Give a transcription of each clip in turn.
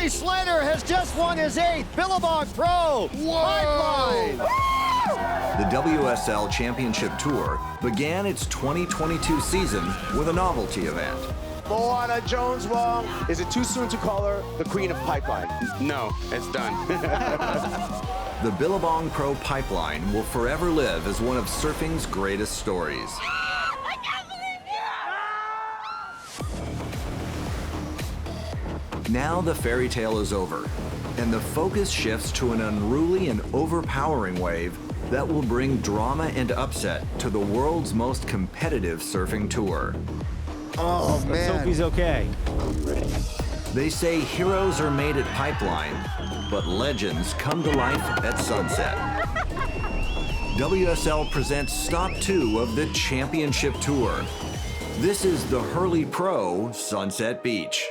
Slater has just won his 8th Billabong Pro Pipeline. The WSL Championship Tour began its 2022 season with a novelty event. Moana Jones-Wong, is it too soon to call her the Queen of Pipeline? No, it's done. The Billabong Pro Pipeline will forever live as one of surfing's greatest stories. I can't believe you! Now the fairy tale is over, and the focus shifts to an unruly and overpowering wave that will bring drama and upset to the world's most competitive surfing tour. Oh, man. Let's hope he's okay. They say heroes are made at Pipeline, but legends come to life at Sunset. WSL presents Stop 2 of the Championship Tour. This is the Hurley Pro Sunset Beach.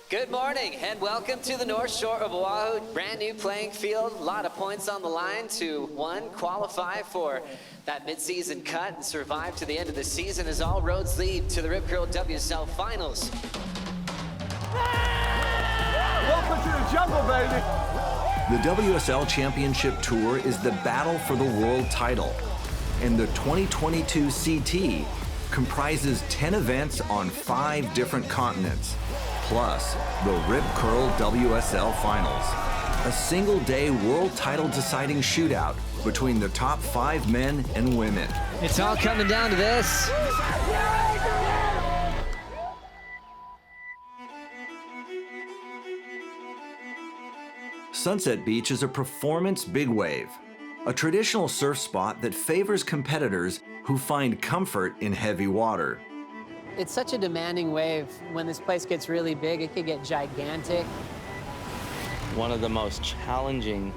Good morning and welcome to the North Shore of Oahu. Brand new playing field, a lot of points on the line to one, qualify for that mid-season cut and survive to the end of the season as all roads lead to the Rip Curl WSL Finals. Welcome to the jungle, baby. The WSL Championship Tour is the battle for the world title, and the 2022 CT comprises 10 events on 5 different continents, plus the Rip Curl WSL Finals, a single-day world title deciding shootout between the top 5 men and women. It's all coming down to this. Sunset Beach is a performance big wave, a traditional surf spot that favors competitors who find comfort in heavy water. It's such a demanding wave. When this place gets really big, it could get gigantic. One of the most challenging,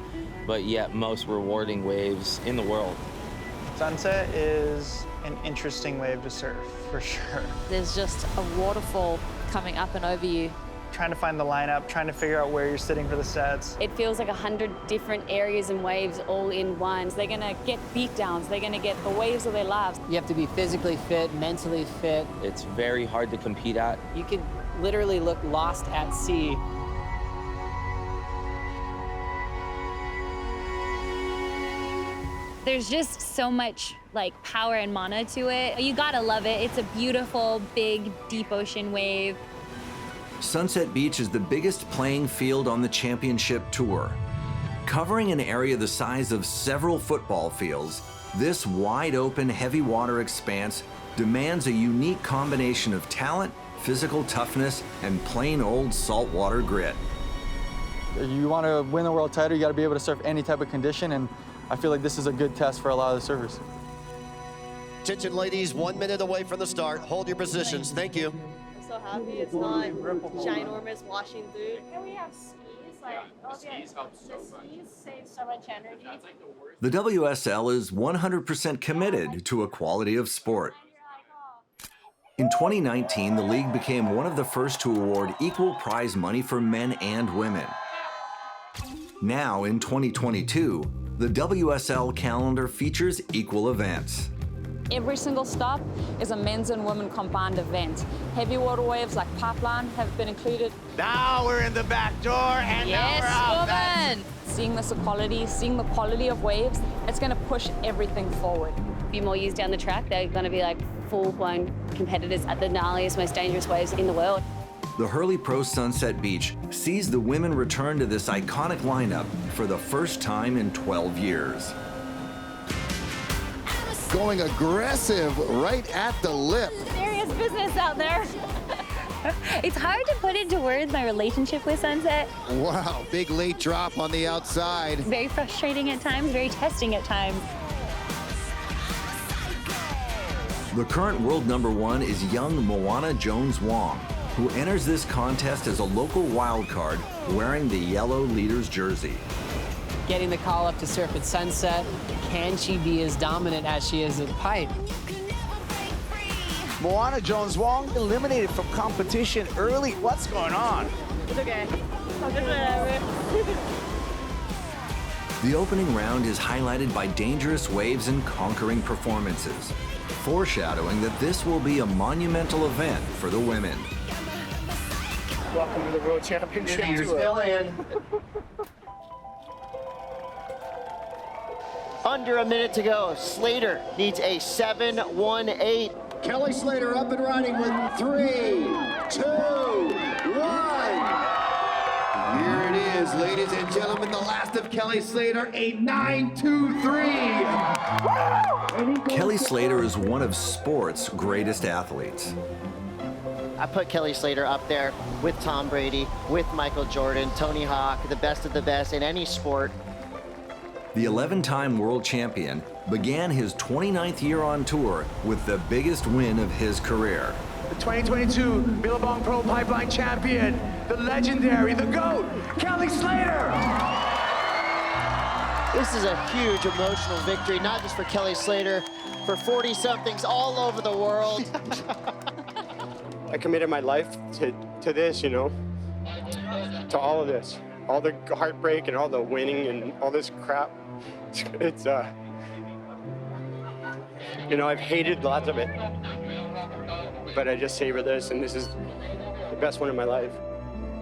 but yet most rewarding waves in the world. Sunset is an interesting wave to surf, for sure. There's just a waterfall coming up and over you. Trying to find the lineup, trying to figure out where you're sitting for the sets. It feels like 100 different areas and waves all in one. So they're gonna get beat downs, they're gonna get the waves of their lives. You have to be physically fit, mentally fit. It's very hard to compete at. You could literally look lost at sea. There's just so much like power and mana to it. You gotta love it. It's a beautiful, big, deep ocean wave. Sunset Beach is the biggest playing field on the championship tour. Covering an area the size of several football fields, this wide-open, heavy water expanse demands a unique combination of talent, physical toughness, and plain old saltwater grit. You want to win the world title, you got to be able to surf any type of condition, and I feel like this is a good test for a lot of the surfers. Attention, ladies, 1 minute away from the start. Hold your positions. Thank you. I'm so happy it's not ginormous washing through. Can we have skis? The skis save so much energy. The WSL is 100% committed to equality of sport. In 2019, the league became one of the first to award equal prize money for men and women. Now, in 2022, the WSL calendar features equal events. Every single stop is a men's and women combined event. Heavy water waves like Pipeline have been included. Now we're in the back door, and now we're out. Yes, woman! Seeing this equality, seeing the quality of waves, it's gonna push everything forward. A few more years down the track, they're gonna be like full-blown competitors at the gnarliest, most dangerous waves in the world. The Hurley Pro Sunset Beach sees the women return to this iconic lineup for the first time in 12 years. Going aggressive right at the lip. Serious business out there. It's hard to put into words my relationship with Sunset. Wow, big late drop on the outside. Very frustrating at times, very testing at times. The current world #1 is young Moana Jones-Wong, who enters this contest as a local wild card wearing the yellow leader's jersey. Getting the call up to surf at Sunset, can she be as dominant as she is at Pipe? Moana Jones-Wong eliminated from competition early. What's going on? It's okay. Whatever. The opening round is highlighted by dangerous waves and conquering performances, foreshadowing that this will be a monumental event for the women. Welcome to the World Championship Tour. Still in. Under a minute to go. Slater needs a 7-1-8. Kelly Slater up and running with 3, 2, 1. Here it is, ladies and gentlemen, the last of Kelly Slater, a 9-2-3. Kelly Slater is one of sport's greatest athletes. I put Kelly Slater up there with Tom Brady, with Michael Jordan, Tony Hawk, the best of the best in any sport. The 11-time world champion began his 29th year on tour with the biggest win of his career. The 2022 Billabong Pro Pipeline champion, the legendary, the GOAT, Kelly Slater! This is a huge emotional victory, not just for Kelly Slater, for 40-somethings all over the world. I committed my life to this, you know, to all of this. All the heartbreak and all the winning and all this crap. It's, you know, I've hated lots of it. But I just savor this, and this is the best one of my life.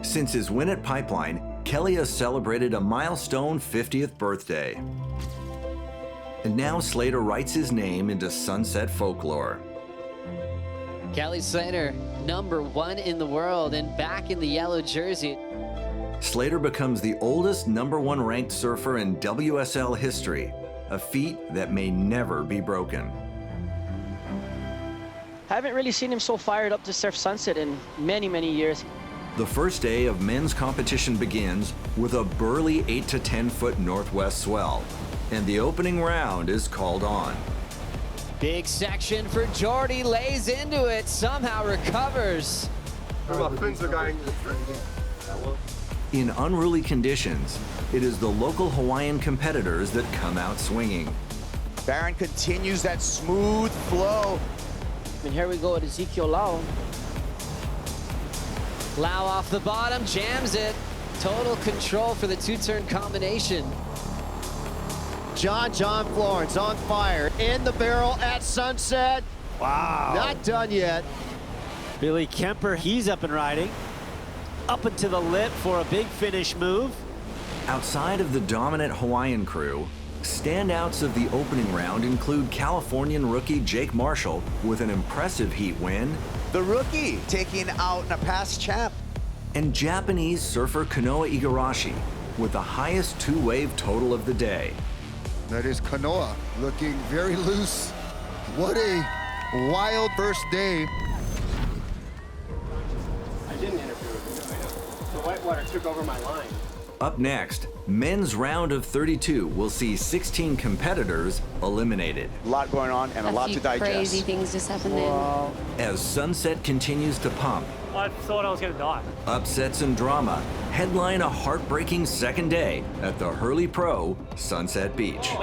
Since his win at Pipeline, Kelly has celebrated a milestone 50th birthday. And now Slater writes his name into Sunset folklore. Kelly Slater, #1 in the world and back in the yellow jersey. Slater becomes the oldest #1 ranked surfer in WSL history, a feat that may never be broken. I haven't really seen him so fired up to surf Sunset in many, many years. The first day of men's competition begins with a burly 8 to 10 foot northwest swell, and the opening round is called on. Big section for Jordy, lays into it, somehow recovers. In unruly conditions, it is the local Hawaiian competitors that come out swinging. Barron continues that smooth flow. And here we go at Ezekiel Lau. Lau off the bottom, jams it. Total control for the two-turn combination. John Florence on fire, in the barrel at Sunset. Wow. Not done yet. Billy Kemper, he's up and riding. Up into the lip for a big finish move. Outside of the dominant Hawaiian crew, standouts of the opening round include Californian rookie Jake Marshall with an impressive heat win. The rookie taking out a past champ. And Japanese surfer Kanoa Igarashi with the highest two-wave total of the day. That is Kanoa looking very loose. What a wild first day. I didn't interfere with it. The whitewater took over my line. Up next, men's round of 32 will see 16 competitors eliminated. A lot going on and a lot to digest. Crazy things just happened then. As Sunset continues to pump, I thought I was going to die. upsets and drama headline a heartbreaking second day at the Hurley Pro Sunset Beach.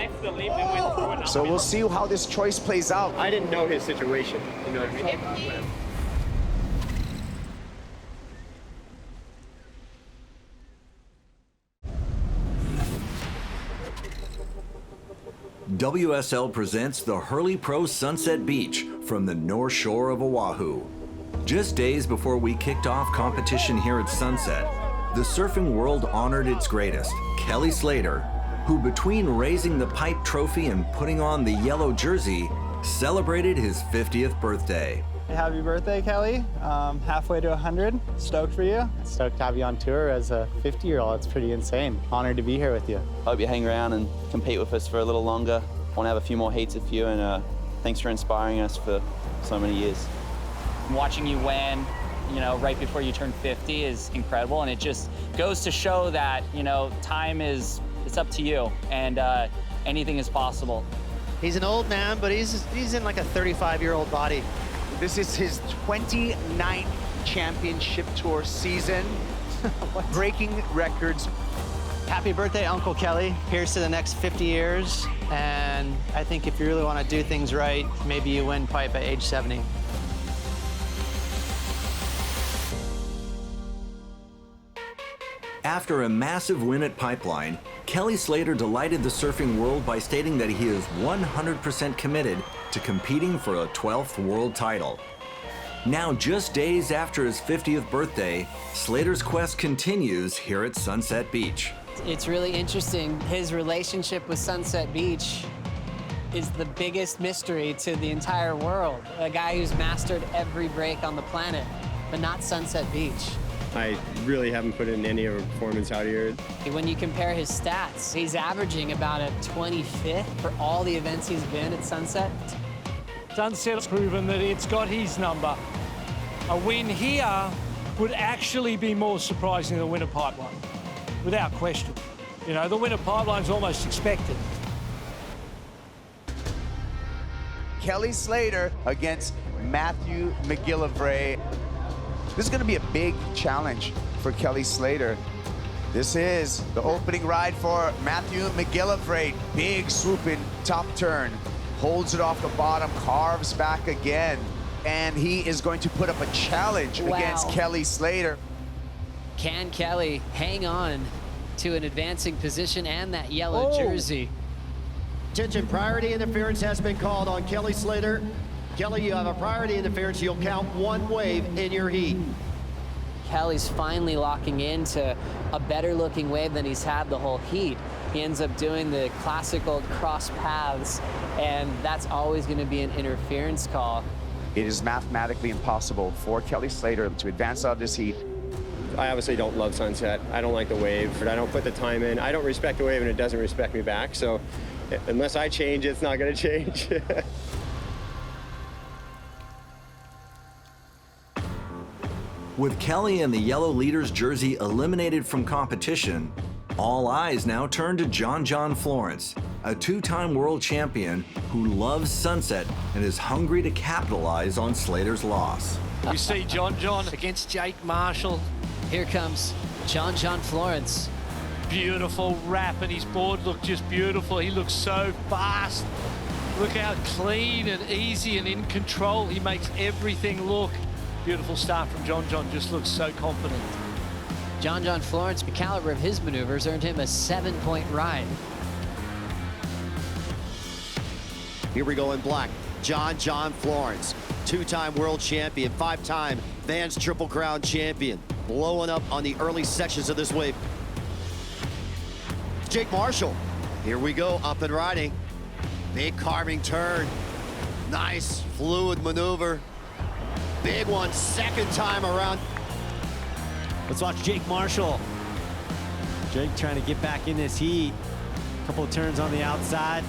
So we'll see how this choice plays out. I didn't know his situation, you know what I mean? WSL presents the Hurley Pro Sunset Beach from the North Shore of Oahu. Just days before we kicked off competition here at Sunset, the surfing world honored its greatest, Kelly Slater, who between raising the pipe trophy and putting on the yellow jersey, celebrated his 50th birthday. Happy birthday, Kelly. Halfway to 100. Stoked for you. Stoked to have you on tour as a 50-year-old. It's pretty insane. Honored to be here with you. Hope you hang around and compete with us for a little longer. Want to have a few more heats with you, and thanks for inspiring us for so many years. Watching you win, you know, right before you turn 50 is incredible, and it just goes to show that, you know, time is, it's up to you, and anything is possible. He's an old man, but he's in like a 35-year-old body. This is his 29th championship tour season. Breaking records. Happy birthday, Uncle Kelly. Here's to the next 50 years. And I think if you really want to do things right, maybe you win pipe at age 70. After a massive win at Pipeline, Kelly Slater delighted the surfing world by stating that he is 100% committed to competing for a 12th world title. Now, just days after his 50th birthday, Slater's quest continues here at Sunset Beach. It's really interesting. His relationship with Sunset Beach is the biggest mystery to the entire world. A guy who's mastered every break on the planet, but not Sunset Beach. I really haven't put in any of a performance out here. When you compare his stats, he's averaging about a 25th for all the events he's been at Sunset. Sunset's proven that it's got his number. A win here would actually be more surprising than the winner pipeline, without question. You know, the winner pipeline's almost expected. Kelly Slater against Matthew McGillivray. This is going to be a big challenge for Kelly Slater. This is the opening ride for Matthew McGillivray. Big swooping top turn. Holds it off the bottom, carves back again. And he is going to put up a challenge against Kelly Slater. Can Kelly hang on to an advancing position and that yellow jersey? Attention, priority interference has been called on Kelly Slater. Kelly, you have a priority interference. You'll count one wave in your heat. Kelly's finally locking into a better looking wave than he's had the whole heat. He ends up doing the classical cross paths, and that's always going to be an interference call. It is mathematically impossible for Kelly Slater to advance out of this heat. I obviously don't love Sunset. I don't like the wave, but I don't put the time in. I don't respect the wave, and it doesn't respect me back. So unless I change, it's not going to change. With Kelly and the Yellow Leaders jersey eliminated from competition, all eyes now turn to John Florence, a two-time world champion who loves Sunset and is hungry to capitalize on Slater's loss. We see John against Jake Marshall. Here comes John Florence. Beautiful wrap, and his board looked just beautiful. He looks so fast. Look how clean and easy and in control. He makes everything look. Beautiful start from John, just looks so confident. John Florence, the caliber of his maneuvers earned him a 7-point ride. Here we go in black. John Florence, two-time world champion, 5-time Vans Triple Crown champion, blowing up on the early sections of this wave. Jake Marshall, here we go, up and riding. Big carving turn, nice fluid maneuver. Big one, second time around. Let's watch Jake Marshall. Jake trying to get back in this heat. Couple of turns on the outside.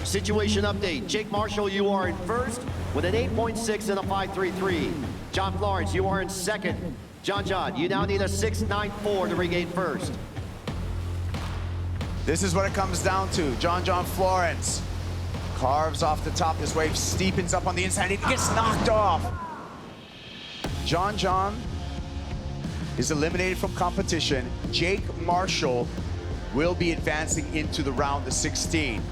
Situation update. Jake Marshall, you are in first with an 8.6 and a 5.33. John Florence, you are in second. John, you now need a 6.94 to regain first. This is what it comes down to. John Florence carves off the top. This wave steepens up on the inside. It gets knocked off. John is eliminated from competition. Jake Marshall will be advancing into the round of 16.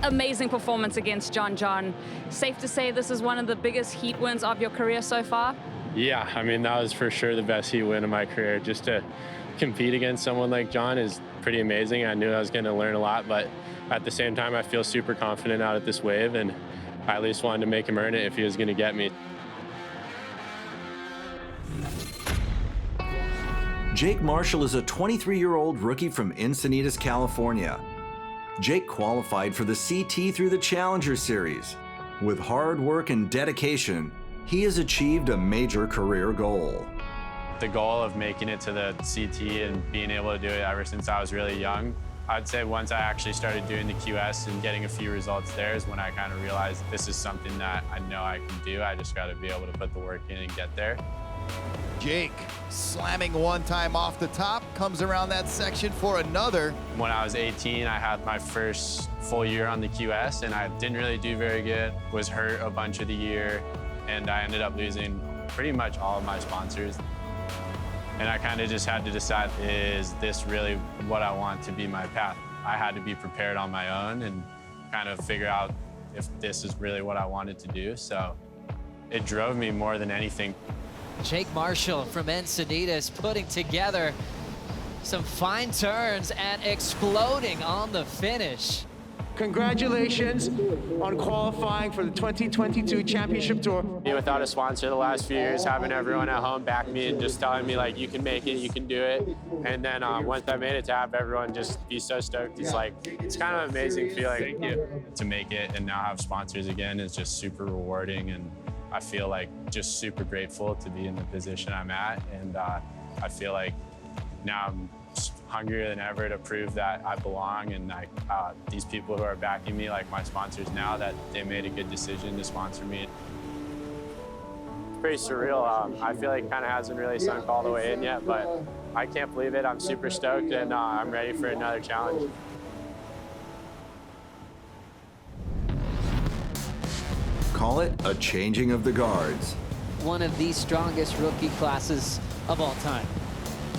Amazing performance against John. Safe to say this is one of the biggest heat wins of your career so far? Yeah, I mean, that was for sure the best heat win of my career. Just to compete against someone like John is pretty amazing. I knew I was going to learn a lot, but at the same time, I feel super confident out at this wave, and I at least wanted to make him earn it if he was going to get me. Jake Marshall is a 23-year-old rookie from Encinitas, California. Jake qualified for the CT through the Challenger Series. With hard work and dedication, he has achieved a major career goal. The goal of making it to the CT and being able to do it ever since I was really young, I'd say once I actually started doing the QS and getting a few results there is when I kind of realized this is something that I know I can do. I just got to be able to put the work in and get there. Jake slamming one time off the top, comes around that section for another. When I was 18, I had my first full year on the QS, and I didn't really do very good. Was hurt a bunch of the year, and I ended up losing pretty much all of my sponsors. And I kind of just had to decide, is this really what I want to be my path? I had to be prepared on my own and kind of figure out if this is really what I wanted to do. So it drove me more than anything. Jake Marshall from Encinitas putting together some fine turns and exploding on the finish. Congratulations on qualifying for the 2022 Championship Tour. Being without a sponsor the last few years, having everyone at home back me and just telling me, like, you can make it, you can do it. And then once I made it, to have everyone just be so stoked, it's kind of an amazing feeling. To make it and now have sponsors again is just super rewarding, and I feel like just super grateful to be in the position I'm at. And I feel like now I'm hungrier than ever to prove that I belong, and these people who are backing me, like my sponsors now, that they made a good decision to sponsor me. It's pretty surreal. I feel like it kind of hasn't really sunk all the way in yet, but I can't believe it. I'm super stoked, and I'm ready for another challenge. Call it a changing of the guards. One of the strongest rookie classes of all time.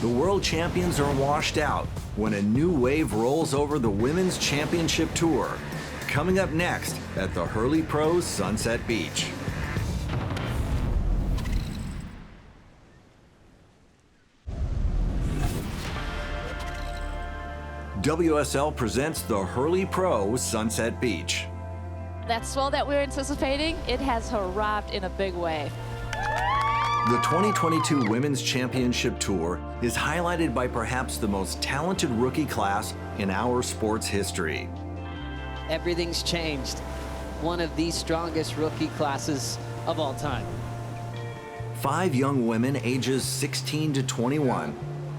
The world champions are washed out when a new wave rolls over the Women's Championship Tour. Coming up next at the Hurley Pro Sunset Beach. WSL presents the Hurley Pro Sunset Beach. That swell that we're anticipating, it has arrived in a big way. The 2022 Women's Championship Tour is highlighted by perhaps the most talented rookie class in our sports history. Everything's changed. One of the strongest rookie classes of all time. 5 young women ages 16 to 21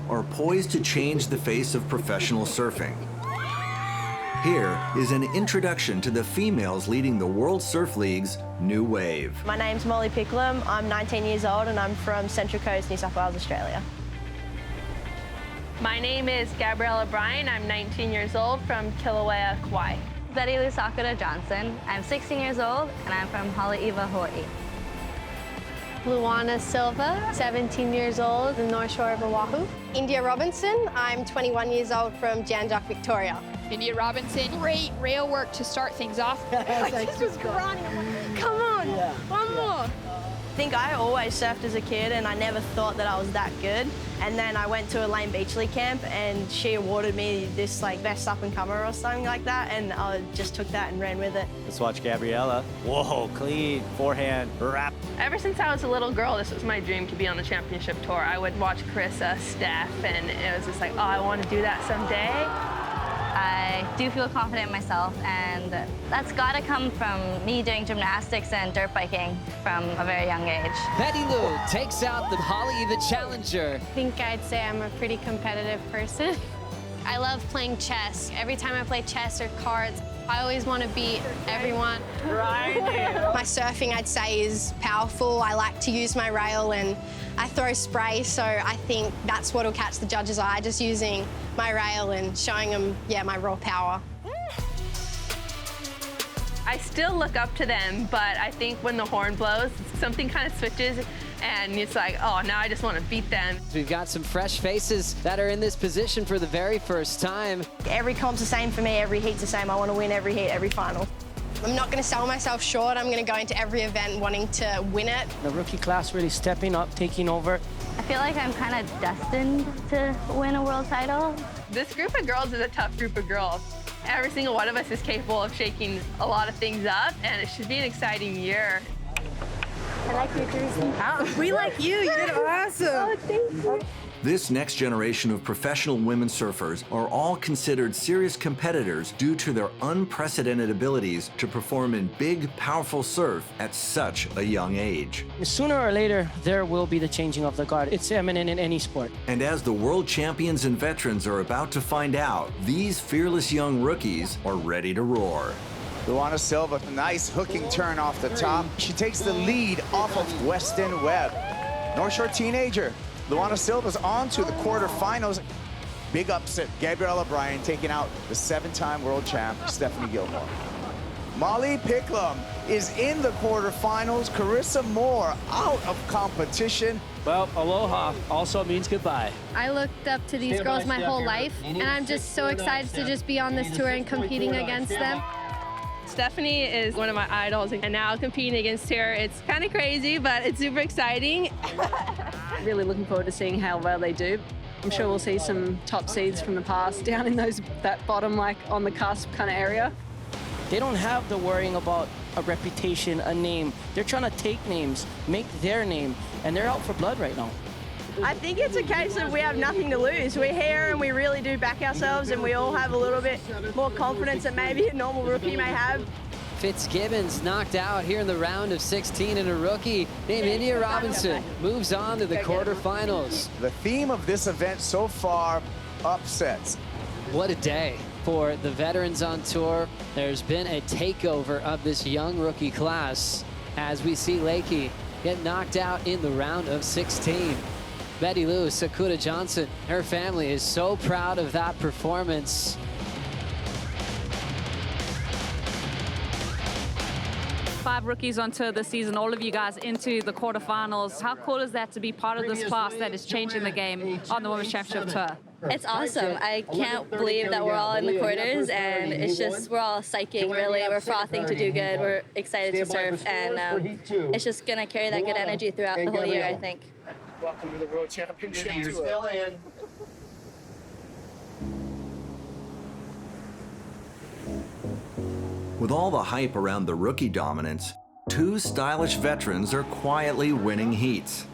are poised to change the face of professional surfing. Here is an introduction to the females leading the World Surf League's new wave. My name's Molly Picklum. I'm 19 years old and I'm from Central Coast, New South Wales, Australia. My name is Gabriella Bryan. I'm 19 years old from Kilauea, Kauai. Betty Lusakura Johnson. I'm 16 years old and I'm from Haleiwa, Hawaii. Luana Silva, 17 years old, the North Shore of Oahu. India Robinson, I'm 21 years old from Janjak, Victoria. India Robinson, great rail work to start things off. I just was crying. Come on, one more. I think I always surfed as a kid and I never thought that I was that good. And then I went to Elaine Beachley camp and she awarded me this like best up and comer or something like that, and I just took that and ran with it. Let's watch Gabriella. Whoa, clean, forehand, wrap. Ever since I was a little girl, this was my dream to be on the championship tour. I would watch Carissa, Steph, and it was just like, oh, I want to do that someday. I do feel confident in myself, and that's got to come from me doing gymnastics and dirt biking from a very young age. Betty Lou takes out the Haleiwa Challenger. I think I'd say I'm a pretty competitive person. I love playing chess. Every time I play chess or cards, I always want to beat everyone. My surfing, I'd say, is powerful. I like to use my rail and I throw spray, so I think that's what'll catch the judges' eye, just using my rail and showing them, yeah, my raw power. I still look up to them, but I think when the horn blows, something kind of switches and it's like, oh, now I just want to beat them. We've got some fresh faces that are in this position for the very first time. Every comp's the same for me, every heat's the same. I want to win every heat, every final. I'm not going to sell myself short. I'm going to go into every event wanting to win it. The rookie class really stepping up, taking over. I feel like I'm kind of destined to win a world title. This group of girls is a tough group of girls. Every single one of us is capable of shaking a lot of things up, and it should be an exciting year. I like your jersey. We like you. You did awesome. Oh, thank you. This next generation of professional women surfers are all considered serious competitors due to their unprecedented abilities to perform in big, powerful surf at such a young age. Sooner or later, there will be the changing of the guard. It's imminent in any sport. And as the world champions and veterans are about to find out, these fearless young rookies are ready to roar. Luana Silva, nice hooking turn off the top. She takes the lead off of Weston Webb. North Shore teenager. Luana Silva's on to the quarterfinals. Big upset. Gabriella Bryan taking out the 7-time world champ, Stephanie Gilmore. Molly Picklum is in the quarterfinals. Carissa Moore out of competition. Well, aloha also means goodbye. I looked up to these girls my whole life, and I'm just so excited to just be on this tour and competing against them. Stephanie is one of my idols, and now competing against her, it's kind of crazy, but it's super exciting. Really looking forward to seeing how well they do. I'm sure we'll see some top seeds from the past down in that bottom, like on the cusp kind of area. They don't have the worrying about a reputation, a name. They're trying to take names, make their name, and they're out for blood right now. I think it's a case of we have nothing to lose. We're here and we really do back ourselves, and we all have a little bit more confidence than maybe a normal rookie may have. Fitzgibbons knocked out here in the round of 16, and a rookie named India Robinson moves on to the quarterfinals. The theme of this event so far, upsets. What a day for the veterans on tour. There's been a takeover of this young rookie class as we see Lakey get knocked out in the round of 16. Betty Lou, Sakuda Johnson, her family is so proud of that performance. Five rookies on tour this season, all of you guys into the quarterfinals. How cool is that to be part of this class that is changing the game on the Women's Championship Tour? It's awesome. I can't believe that we're all in the quarters, and it's just, we're all psyching, really. We're frothing to do good. We're excited to surf, and it's just going to carry that good energy throughout the whole year, I think. Welcome to the World Championship Tour. With all the hype around the rookie dominance, two stylish veterans are quietly winning heats.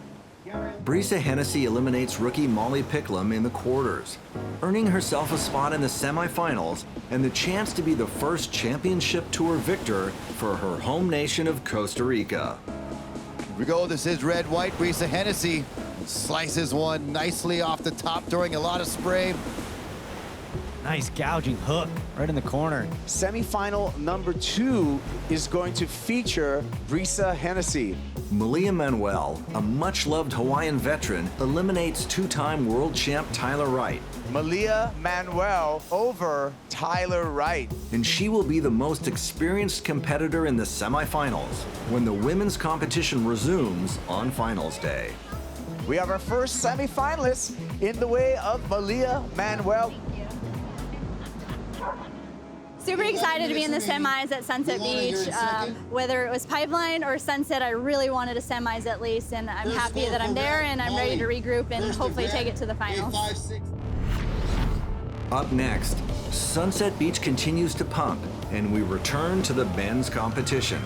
Brisa Hennessy eliminates rookie Molly Picklum in the quarters, earning herself a spot in the semifinals and the chance to be the first championship tour victor for her home nation of Costa Rica. Here we go, this is red-white. Brisa Hennessy slices one nicely off the top during a lot of spray. Nice gouging hook right in the corner. Semifinal number 2 is going to feature Brisa Hennessy. Mamiya Manuel, a much-loved Hawaiian veteran, eliminates two-time world champ Tyler Wright. Mamiya Manuel over Tyler Wright. And she will be the most experienced competitor in the semifinals when the women's competition resumes on finals day. We have our first semifinalist in the way of Mamiya Manuel. Super excited to be in the semis at Sunset Beach. Whether it was Pipeline or Sunset, I really wanted a semis at least, and I'm happy that I'm there and I'm ready to regroup and hopefully take it to the finals. Up next, Sunset Beach continues to pump, and we return to the men's competition.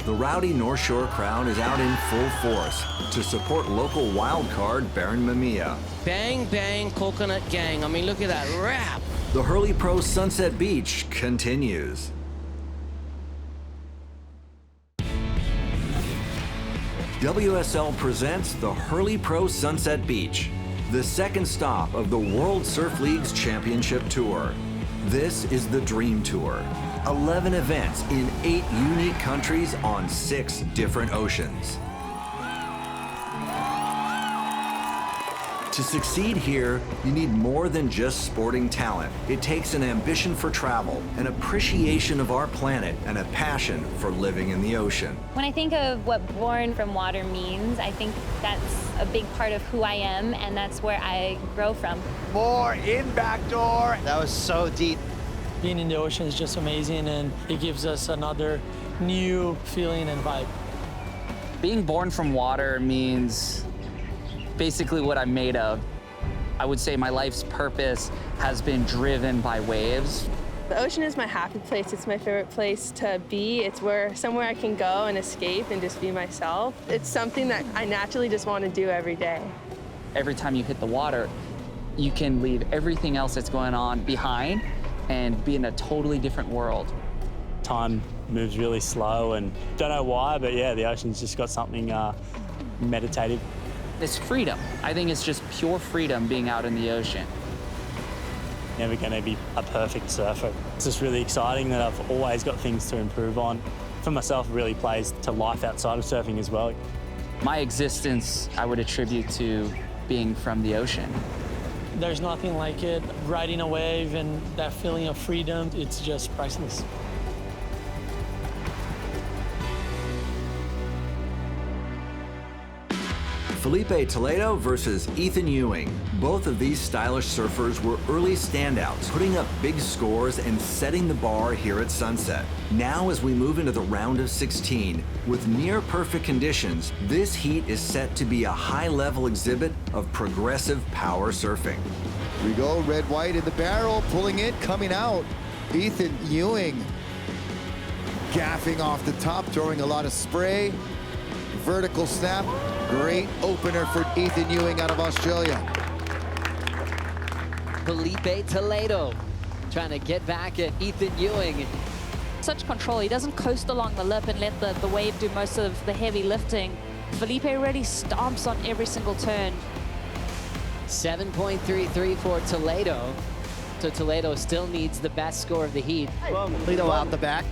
The rowdy North Shore crowd is out in full force to support local wildcard Baron Mamiya. Bang, bang, coconut gang. I mean, look at that rap. The Hurley Pro Sunset Beach continues. WSL presents the Hurley Pro Sunset Beach, the second stop of the World Surf League's Championship Tour. This is the Dream Tour. 11 events in 8 unique countries on 6 different oceans. To succeed here, you need more than just sporting talent. It takes an ambition for travel, an appreciation of our planet, and a passion for living in the ocean. When I think of what born from water means, I think that's a big part of who I am, and that's where I grow from. More in backdoor. That was so deep. Being in the ocean is just amazing, and it gives us another new feeling and vibe. Being born from water means basically what I'm made of. I would say my life's purpose has been driven by waves. The ocean is my happy place. It's my favorite place to be. It's somewhere I can go and escape and just be myself. It's something that I naturally just want to do every day. Every time you hit the water, you can leave everything else that's going on behind and be in a totally different world. Time moves really slow, and don't know why, but yeah, the ocean's just got something meditative. It's freedom. I think it's just pure freedom being out in the ocean. Never gonna be a perfect surfer. It's just really exciting that I've always got things to improve on. For myself, it really plays to life outside of surfing as well. My existence, I would attribute to being from the ocean. There's nothing like it. Riding a wave and that feeling of freedom, it's just priceless. Felipe Toledo versus Ethan Ewing. Both of these stylish surfers were early standouts, putting up big scores and setting the bar here at Sunset. Now as we move into the round of 16, with near perfect conditions, this heat is set to be a high-level exhibit of progressive power surfing. Here we go, red-white in the barrel, pulling it, coming out. Ethan Ewing gaffing off the top, throwing a lot of spray. Vertical snap. Great opener for Ethan Ewing out of Australia. Felipe Toledo trying to get back at Ethan Ewing. Such control. He doesn't coast along the lip and let the wave do most of the heavy lifting. Felipe really stomps on every single turn. 7.33 for Toledo. So Toledo still needs the best score of the heat. Toledo out the back.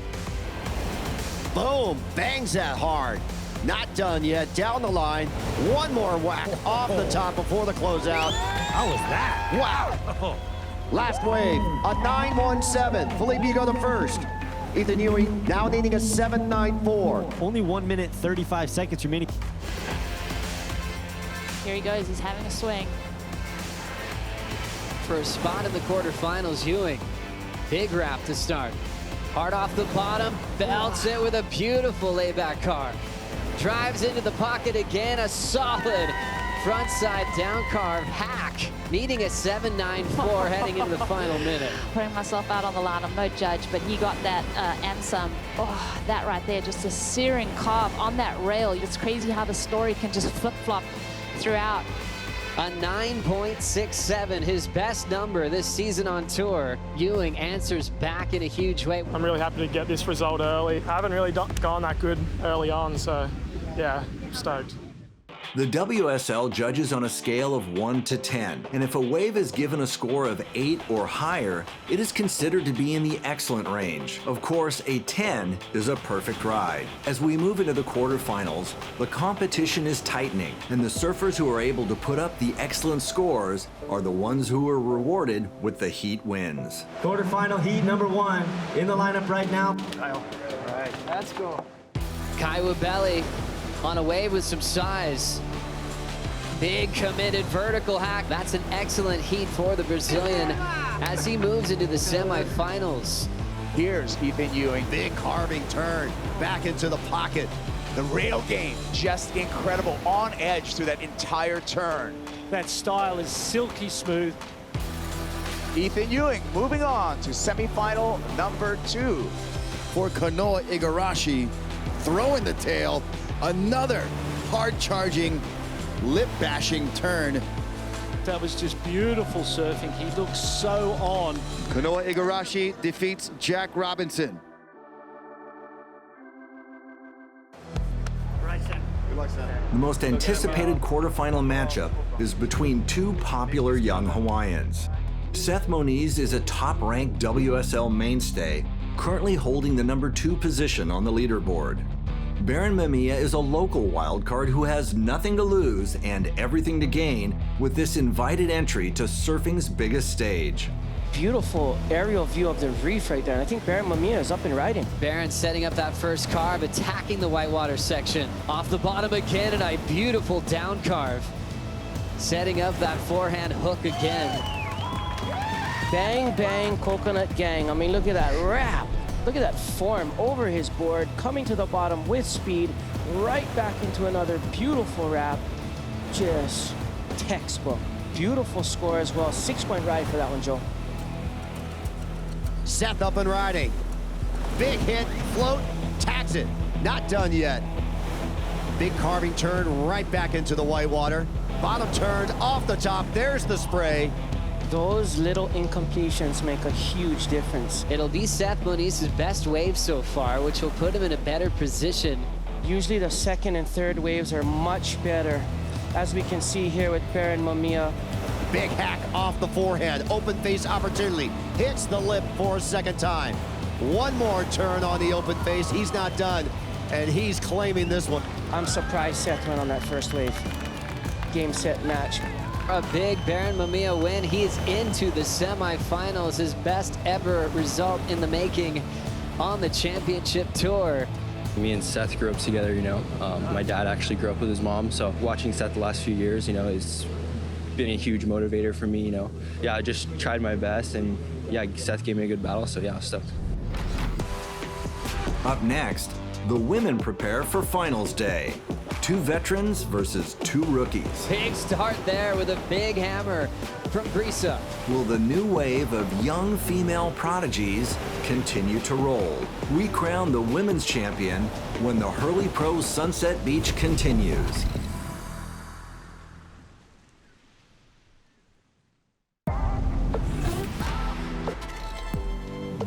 Boom, bangs that hard. Not done yet, down the line. One more whack off the top before the closeout. How was that? Wow. Last wave, a 9-1-7. Felipe you go the first. Ethan Ewing now needing a 7.94. Only 1 minute, 35 seconds remaining. Here he goes, he's having a swing. For a spot in the quarterfinals, Ewing. Big wrap to start. Hard off the bottom, belts it with a beautiful layback carve. Drives into the pocket again, a solid front side down carve hack. Needing a 7.94 heading into the final minute. Putting myself out on the line, I'm no judge, but he got that and some. Oh, that right there, just a searing carve on that rail. It's crazy how the story can just flip-flop throughout. A 9.67, his best number this season on tour. Ewing answers back in a huge way. I'm really happy to get this result early. I haven't really gone that good early on, so yeah, stoked. The WSL judges on a scale of 1 to 10, and if a wave is given a score of 8 or higher, it is considered to be in the excellent range. Of course, a 10 is a perfect ride. As we move into the quarterfinals, the competition is tightening, and the surfers who are able to put up the excellent scores are the ones who are rewarded with the heat wins. Quarterfinal heat number 1 in the lineup right now. Kyle. All right, let's go. Kaiwa Belly on a wave with some size. Big committed vertical hack. That's an excellent heat for the Brazilian as he moves into the semifinals. Here's Ethan Ewing. Big carving turn back into the pocket. The rail game, just incredible. On edge through that entire turn. That style is silky smooth. Ethan Ewing moving on to semifinal number 2. For Kanoa Igarashi, throwing the tail. Another hard-charging, lip-bashing turn. That was just beautiful surfing. He looks so on. Kanoa Igarashi defeats Jack Robinson. The most anticipated quarterfinal matchup is between two popular young Hawaiians. Seth Moniz is a top-ranked WSL mainstay, currently holding the number 2 position on the leaderboard. Baron Mamiya is a local wildcard who has nothing to lose and everything to gain with this invited entry to surfing's biggest stage. Beautiful aerial view of the reef right there. And I think Baron Mamiya is up and riding. Baron setting up that first carve, attacking the whitewater section. Off the bottom again, and a beautiful down carve. Setting up that forehand hook again. Bang, bang, coconut gang. I mean, look at that wrap. Look at that form over his board, coming to the bottom with speed, right back into another beautiful wrap. Just textbook. Beautiful score as well. 6-point ride for that one, Joe. Seth up and riding. Big hit, float, tags it. Not done yet. Big carving turn right back into the whitewater. Bottom turned off the top. There's the spray. Those little incompletions make a huge difference. It'll be Seth Moniz's best wave so far, which will put him in a better position. Usually the second and third waves are much better, as we can see here with Baron Mamiya. Big hack off the forehand. Open face opportunity. Hits the lip for a second time. One more turn on the open face. He's not done, and he's claiming this one. I'm surprised Seth went on that first wave. Game, set, match. A big Baron Mamiya win. He's into the semifinals, his best ever result in the making on the championship tour. Me and Seth grew up together, you know. My dad actually grew up with his mom, so watching Seth the last few years, you know, it's been a huge motivator for me, you know. Yeah, I just tried my best, and yeah, Seth gave me a good battle, so yeah, I was stoked. Up next, the women prepare for finals day. 2 veterans versus 2 rookies. Big start there with a big hammer from Brisa. Will the new wave of young female prodigies continue to roll? We crown the women's champion when the Hurley Pro Sunset Beach continues.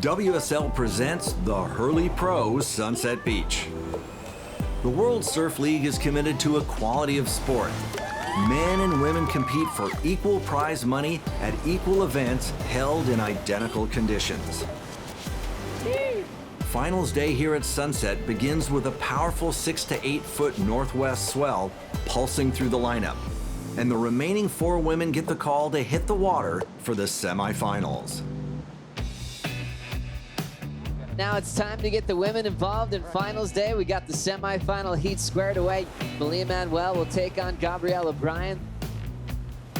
WSL presents the Hurley Pro Sunset Beach. The World Surf League is committed to equality of sport. Men and women compete for equal prize money at equal events held in identical conditions. Finals day here at Sunset begins with a powerful 6 to 8 foot northwest swell pulsing through the lineup. And the remaining 4 women get the call to hit the water for the semifinals. Now it's time to get the women involved in finals day. We got the semifinal heat squared away. Mamiya Manuel will take on Gabrielle O'Brien.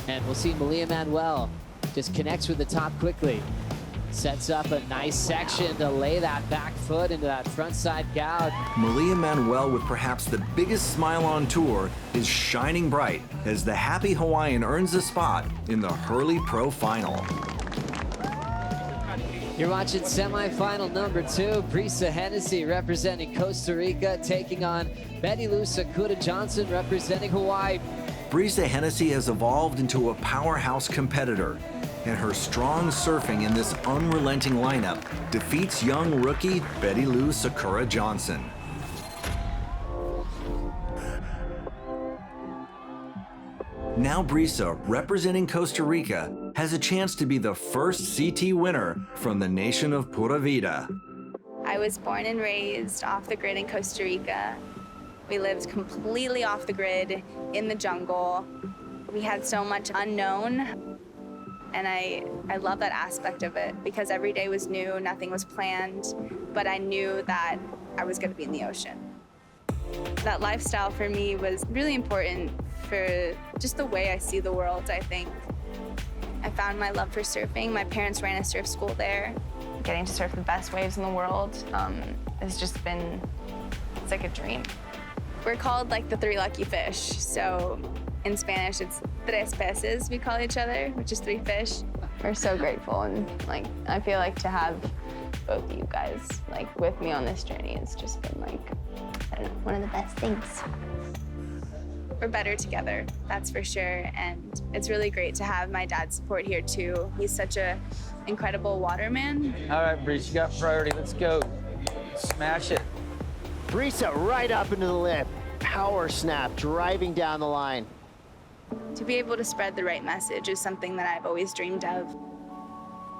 And we'll see Mamiya Manuel just connects with the top quickly. Sets up a nice section to lay that back foot into that front side gout. Mamiya Manuel, with perhaps the biggest smile on tour, is shining bright as the happy Hawaiian earns a spot in the Hurley Pro Final. You're watching semifinal number 2. Brisa Hennessy representing Costa Rica taking on Betty Lou Sakuda Johnson representing Hawaii. Brisa Hennessy has evolved into a powerhouse competitor, and her strong surfing in this unrelenting lineup defeats young rookie Betty Lou Sakura Johnson. Now Brisa, representing Costa Rica, has a chance to be the first CT winner from the nation of Pura Vida. I was born and raised off the grid in Costa Rica. We lived completely off the grid in the jungle. We had so much unknown, and I love that aspect of it because every day was new, nothing was planned, but I knew that I was going to be in the ocean. That lifestyle for me was really important for just the way I see the world, I think. I found my love for surfing. My parents ran a surf school there. Getting to surf the best waves in the world has just been, it's like a dream. We're called like the 3 lucky fish. So in Spanish, it's tres peces, we call each other, which is 3 fish. We're so grateful, and like I feel like to have both of you guys like with me on this journey has just been like, I don't know, one of the best things. We're better together, that's for sure, and it's really great to have my dad's support here too. He's such an incredible waterman. All right, Brisa, you got priority. Let's go. Smash it. Brisa right up into the lip. Power snap, driving down the line. To be able to spread the right message is something that I've always dreamed of.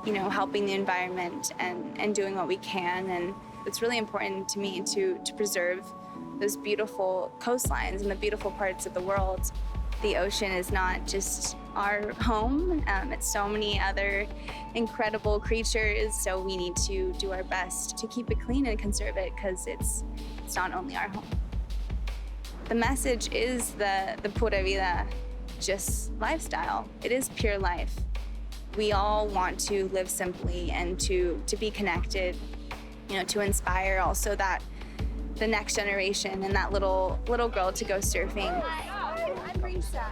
You know, helping the environment and doing what we can, and it's really important to me to preserve those beautiful coastlines and the beautiful parts of the world. The ocean is not just our home, it's so many other incredible creatures, so we need to do our best to keep it clean and conserve it because it's not only our home. The message is the Pura Vida, just lifestyle. It is pure life. We all want to live simply and to be connected, you know, to inspire also that the next generation and that little girl to go surfing. I'm Brisa.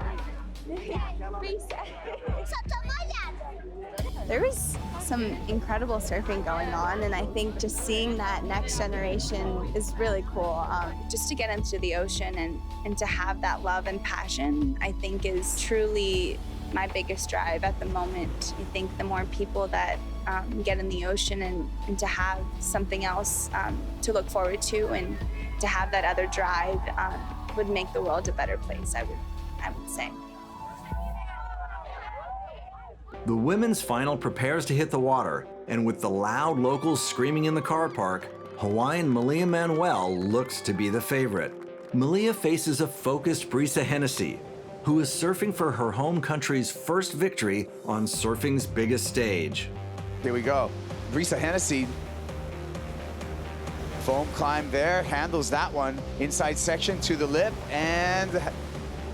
There was some incredible surfing going on, and I think just seeing that next generation is really cool. Just to get into the ocean and to have that love and passion, I think is truly my biggest drive at the moment. I think the more people that get in the ocean and to have something else to look forward to and to have that other drive would make the world a better place, I would say. The women's final prepares to hit the water, and with the loud locals screaming in the car park, Hawaiian Mamiya Manuel looks to be the favorite. Mamiya faces a focused Brisa Hennessy, who is surfing for her home country's first victory on surfing's biggest stage. Here we go. Brisa Hennessy. Foam climb there, handles that one. Inside section to the lip and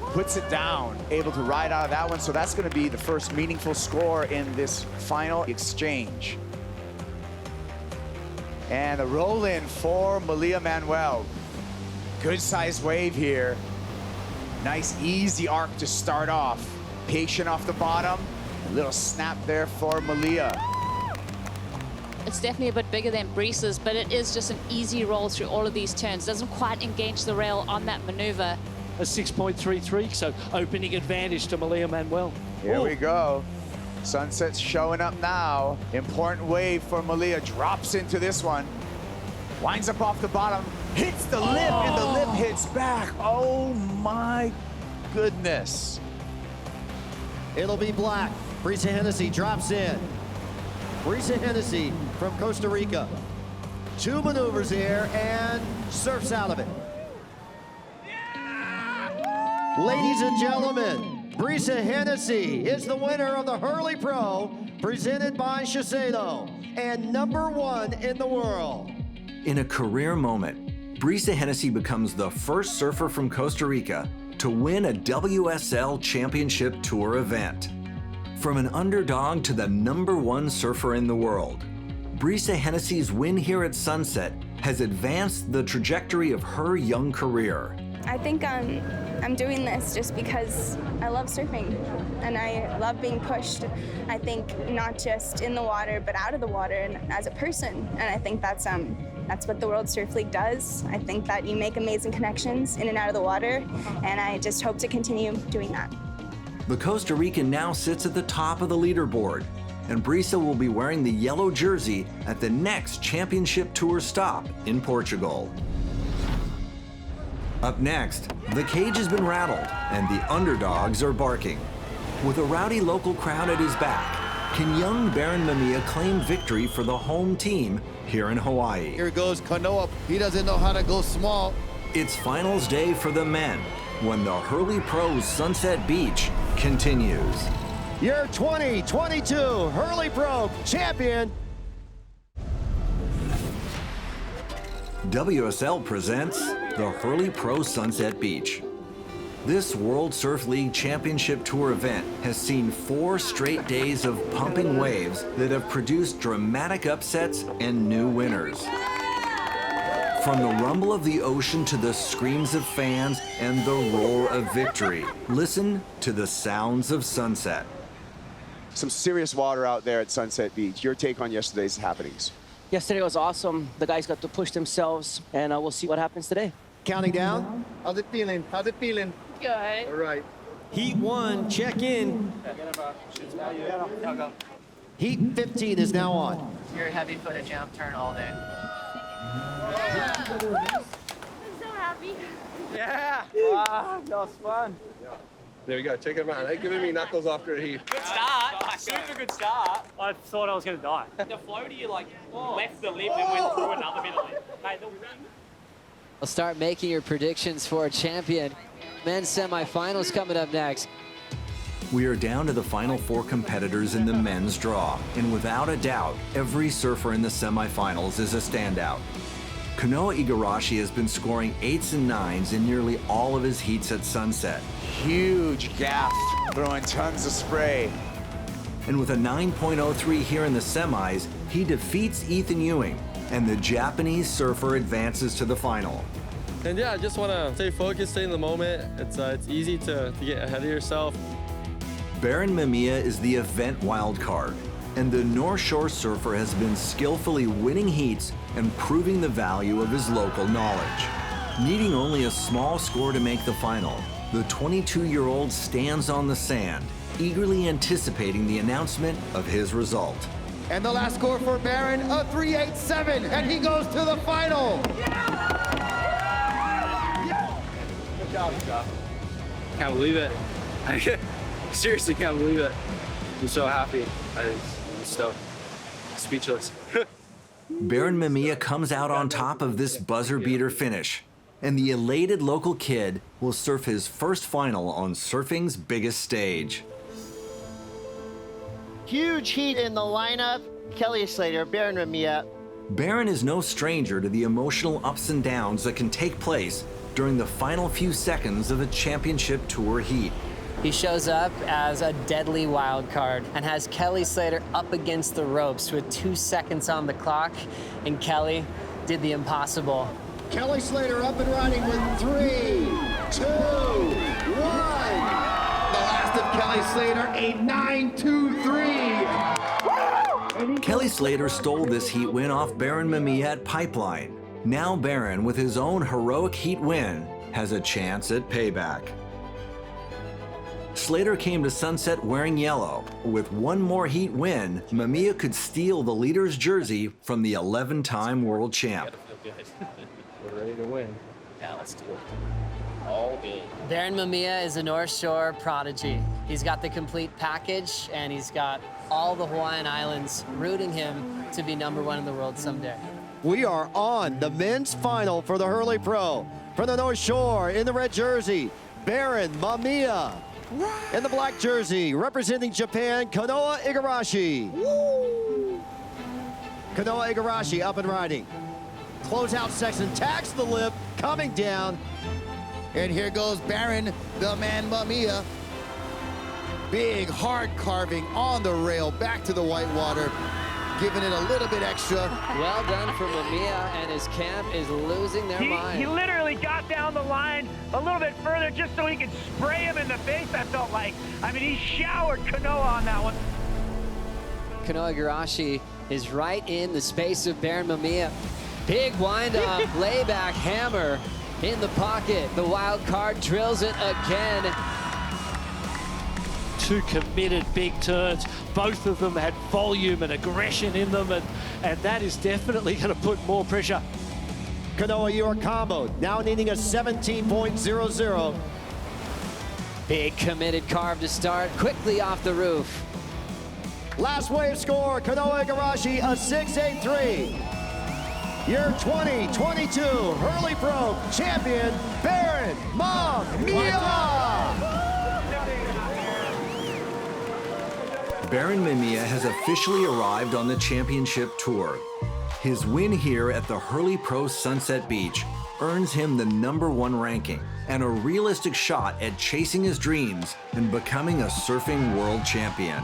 puts it down. Able to ride out of that one, so that's gonna be the first meaningful score in this final exchange. And a roll in for Mamiya Manuel. Good sized wave here. Nice easy arc to start off. Patient off the bottom, Little snap there for Mamiya. It's definitely a bit bigger than Breeze's, but it is just an easy roll through all of these turns. Doesn't quite engage the rail on that maneuver. A 6.33, so opening advantage to Mamiya Manuel. Here we go. Sunset's showing up now. Important wave for Mamiya. Drops into this one. Winds up off the bottom. Hits the lip, and the lip hits back. Oh my goodness. It'll be black. Breeze Hennessy drops in. Breeze Hennessy from Costa Rica. 2 maneuvers here and surfs out of it. Ladies and gentlemen, Breeze Hennessy is the winner of the Hurley Pro, presented by Shiseido, and #1 in the world. In a career moment, Breeze Hennessy becomes the first surfer from Costa Rica to win a WSL Championship Tour event. From an underdog to the #1 surfer in the world, Breeze Hennessy's win here at Sunset has advanced the trajectory of her young career. I think I'm doing this just because I love surfing and I love being pushed. I think not just in the water, but out of the water and as a person. And I think that's what the World Surf League does. I think that you make amazing connections in and out of the water, and I just hope to continue doing that. The Costa Rican now sits at the top of the leaderboard, and Breeze will be wearing the yellow jersey at the next Championship Tour stop in Portugal. Up next, the cage has been rattled and the underdogs are barking. With a rowdy local crowd at his back, can young Baron Mamiya claim victory for the home team here in Hawaii? Here goes Kanoa. He doesn't know how to go small. It's finals day for the men when the Hurley Pro Sunset Beach continues. Your 2022 Hurley Pro champion. WSL presents the Hurley Pro Sunset Beach. This World Surf League Championship Tour event has seen 4 straight days of pumping waves that have produced dramatic upsets and new winners. From the rumble of the ocean to the screams of fans and the roar of victory, listen to the sounds of sunset. Some serious water out there at Sunset Beach. Your take on yesterday's happenings? Yesterday was awesome. The guys got to push themselves, and we'll see what happens today. Counting down. How's it feeling? How's it feeling? Good. All right. Heat 1, check in. Heat 15 is now on. Your heavy-footed jump turn all day. I'm so happy. Yeah. Wow, that was fun. There we go. Check it out. They're giving me knuckles after a heat. Good start. Super good start. I thought I was going to die. The floaty left the lip and went through another bit of lip. Mate, I'll start making your predictions for a champion. Men's semifinals coming up next. We are down to the final 4 competitors in the men's draw, and without a doubt, every surfer in the semifinals is a standout. Kanoa Igarashi has been scoring 8s and 9s in nearly all of his heats at Sunset. Huge gaff, throwing tons of spray. And with a 9.03 here in the semis, he defeats Ethan Ewing, and the Japanese surfer advances to the final. And yeah, I just want to stay focused, stay in the moment. It's easy to get ahead of yourself. Baron Mamiya is the event wild card, and the North Shore surfer has been skillfully winning heats and proving the value of his local knowledge. Needing only a small score to make the final, the 22-year-old stands on the sand, eagerly anticipating the announcement of his result. And the last score for Baron, a 3.87, and he goes to the final. Good job, Scott. Can't believe it. I seriously can't believe it. I'm so happy. I'm stoked. Speechless. Baron Mamiya comes out on top of this buzzer beater finish, and the elated local kid will surf his first final on surfing's biggest stage. Huge heat in the lineup. Kelly Slater, Baron Mamiya. Baron is no stranger to the emotional ups and downs that can take place during the final few seconds of a championship tour heat. He shows up as a deadly wild card and has Kelly Slater up against the ropes with 2 seconds on the clock, and Kelly did the impossible. Kelly Slater up and running with 3, 2, 1. The last of Kelly Slater, a 9-2-3. Kelly Slater stole this heat win off Baron Mamiya at Pipeline. Now Baron, with his own heroic heat win, has a chance at payback. Slater came to Sunset wearing yellow. With one more heat win, Mamiya could steal the leader's jersey from the 11-time world champ. We're ready to win. Yeah, let's do it. All game. Baron Mamiya is a North Shore prodigy. He's got the complete package, and he's got all the Hawaiian Islands rooting him to be #1 in the world someday. We are on the men's final for the Hurley Pro. From the North Shore, in the red jersey, Baron Mamiya. In the black jersey, representing Japan, Kanoa Igarashi. Kanoa Igarashi up and riding. Closeout section, tags the lip, coming down. And here goes Baron, the man Mamiya. Big hard carving on the rail, back to the white water, giving it a little bit extra. Well done for Mamiya, and his camp is losing their mind. He literally got down the line a little bit further just so he could spray him in the face, I felt like. I mean, he showered Kanoa on that one. Kanoa Igarashi is right in the space of Baron Mamiya. Big wind-up, layback hammer in the pocket. The wild card drills it again. Two committed big turns. Both of them had volume and aggression in them, and that is definitely going to put more pressure. Kanoa, you are comboed, now needing a 17.00. Big committed carve to start, quickly off the roof. Last wave score, Kanoa Igarashi, a 6.83. Your 2022 Hurley Pro champion, Baron Mamiya! Baron Mamiya has officially arrived on the championship tour. His win here at the Hurley Pro Sunset Beach earns him the #1 ranking and a realistic shot at chasing his dreams and becoming a surfing world champion.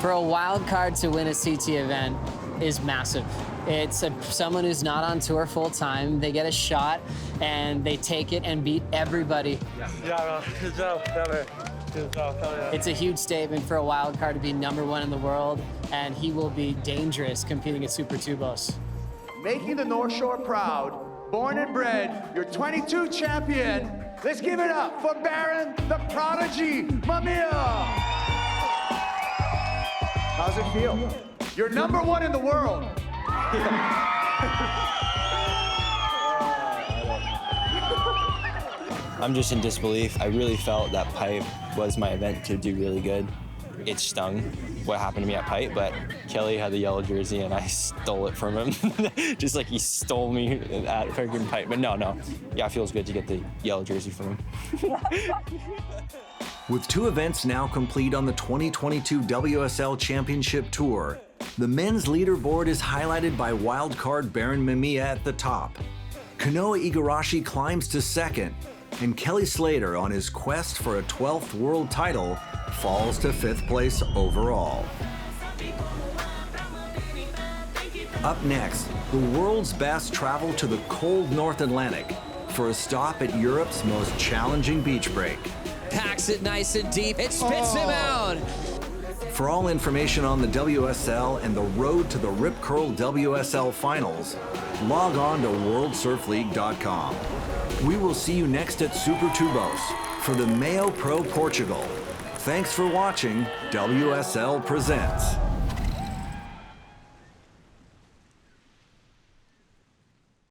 For a wild card to win a CT event is massive. It's someone who's not on tour full time. They get a shot and they take it and beat everybody. It's a huge statement for a wild card to be #1 in the world, and he will be dangerous competing at Super Tubos. Making the North Shore proud, born and bred, your 22 champion. Let's give it up for Baron, the prodigy, Mamiya. How's it feel? You're #1 in the world. I'm just in disbelief. I really felt that Pipe was my event to do really good. It stung what happened to me at Pipe, but Kelly had the yellow jersey and I stole it from him. Just like he stole me at freaking Pipe. But no. Yeah, it feels good to get the yellow jersey from him. With 2 events now complete on the 2022 WSL Championship Tour, the men's leaderboard is highlighted by wildcard Baron Mamiya at the top. Kanoa Igarashi climbs to 2nd, and Kelly Slater, on his quest for a 12th world title, falls to 5th place overall. Up next, the world's best travel to the cold North Atlantic for a stop at Europe's most challenging beach break. Packs it nice and deep, it spits him out! For all information on the WSL and the road to the Rip Curl WSL Finals, log on to worldsurfleague.com. We will see you next at Super Tubos for the Mayo Pro Portugal. Thanks for watching WSL Presents.